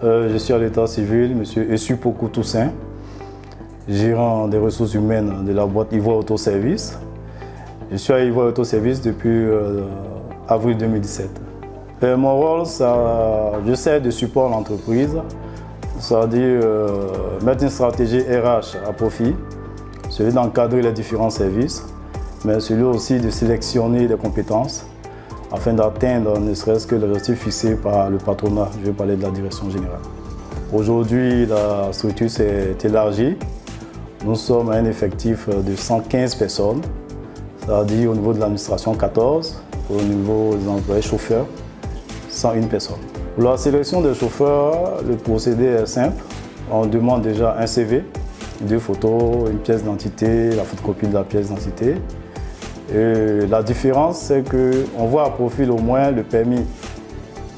Je suis à l'état civil, M. Essupoku Toussaint, gérant des ressources humaines de la boîte Ivoire Autoservice. Je suis à Ivoire Autoservice depuis avril 2017. Mon rôle, je sers de support à l'entreprise, c'est-à-dire mettre une stratégie RH à profit, celui d'encadrer les différents services, mais celui aussi de sélectionner des compétences afin d'atteindre ne serait-ce que l'objectif fixé par le patronat. Je vais parler de la direction générale. Aujourd'hui, la structure s'est élargie. Nous sommes à un effectif de 115 personnes, c'est-à-dire au niveau de l'administration 14, au niveau des employés chauffeurs, 101 personnes. Pour la sélection des chauffeurs, le procédé est simple. On demande déjà un CV, 2 photos, une pièce d'identité, la photocopie de la pièce d'identité. Et la différence, c'est qu'on voit à profil au moins le permis.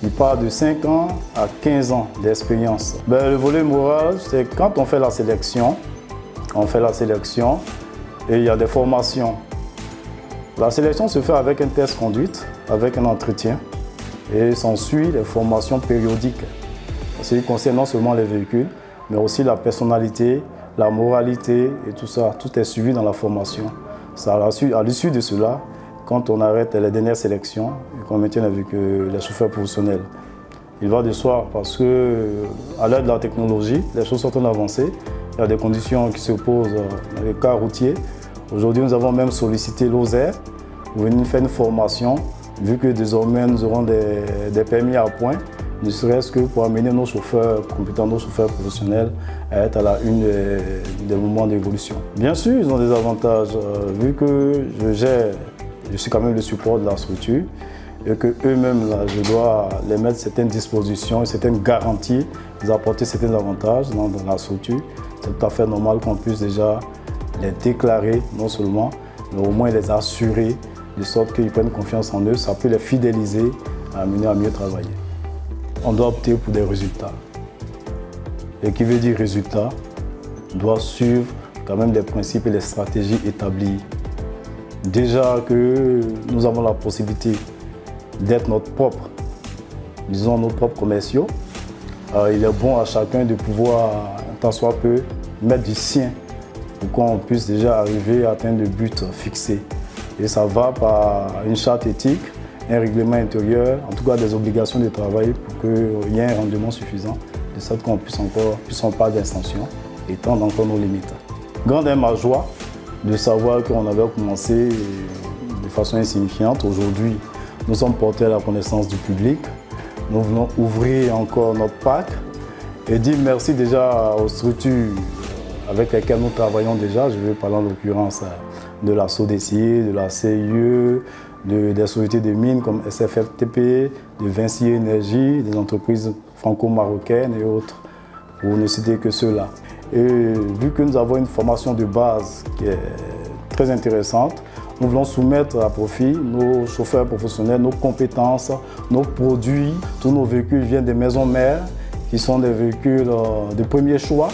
Il part de 5 ans à 15 ans d'expérience. Le volet moral, c'est quand on fait la sélection et il y a des formations. La sélection se fait avec un test conduite, avec un entretien et s'ensuit les formations périodiques. Ce qui concerne non seulement les véhicules, mais aussi la personnalité, la moralité et tout ça. Tout est suivi dans la formation. À l'issue de cela, quand on arrête les dernières sélections et qu'on maintient avec les chauffeurs professionnels, il va de soi parce qu'à l'aide de la technologie, les choses sont en avancée. Il y a des conditions qui se posent dans les cas routiers. Aujourd'hui, nous avons même sollicité l'OSER pour venir faire une formation, vu que désormais nous aurons des permis à point, ne serait-ce que pour amener nos chauffeurs compétents, nos chauffeurs professionnels à être à la une des moments d'évolution. Bien sûr, ils ont des avantages, vu que je suis quand même le support de la structure et que eux-mêmes, je dois les mettre certaines dispositions et certaines garanties, les apporter certains avantages dans la structure. C'est tout à fait normal qu'on puisse déjà les déclarer, non seulement, mais au moins les assurer, de sorte qu'ils prennent confiance en eux. Ça peut les fidéliser, à amener à mieux travailler. On doit opter pour des résultats. Et qui veut dire résultat, doit suivre quand même des principes et des stratégies établies. Déjà que nous avons la possibilité d'être notre propre, disons nos propres commerciaux, il est bon à chacun de pouvoir, tant soit peu, mettre du sien pour qu'on puisse déjà arriver à atteindre le but fixé. Et ça va par une charte éthique, un règlement intérieur, en tout cas des obligations de travail pour qu'il y ait un rendement suffisant, de sorte qu'on puisse en parler d'extension et tendre encore nos limites. Grande est ma joie de savoir qu'on avait commencé de façon insignifiante. Aujourd'hui, nous sommes portés à la connaissance du public. Nous venons ouvrir encore notre parc et dire merci déjà aux structures avec lesquelles nous travaillons déjà. Je vais parler en l'occurrence de la SODECI, de la CIE, des sociétés de mines comme SFFTP, de Vinci Énergie, des entreprises franco-marocaines et autres, pour ne citer que ceux-là. Et vu que nous avons une formation de base qui est très intéressante, nous voulons soumettre à profit nos chauffeurs professionnels, nos compétences, nos produits. Tous nos véhicules viennent des maisons mères, qui sont des véhicules de premier choix.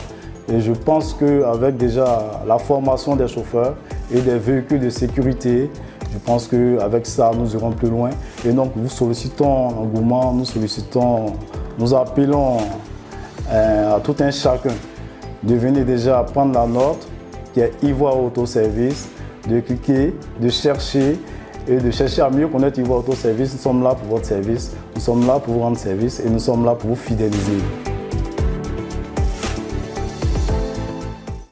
Et je pense qu'avec déjà la formation des chauffeurs et des véhicules de sécurité, je pense qu'avec ça, nous irons plus loin. Et donc, nous sollicitons l'engouement, nous appelons à tout un chacun de venir déjà prendre la note qui est Ivoire Autoservice, de cliquer, de chercher et de chercher à mieux connaître Ivoire Autoservice. Nous sommes là pour votre service, nous sommes là pour vous rendre service et nous sommes là pour vous fidéliser.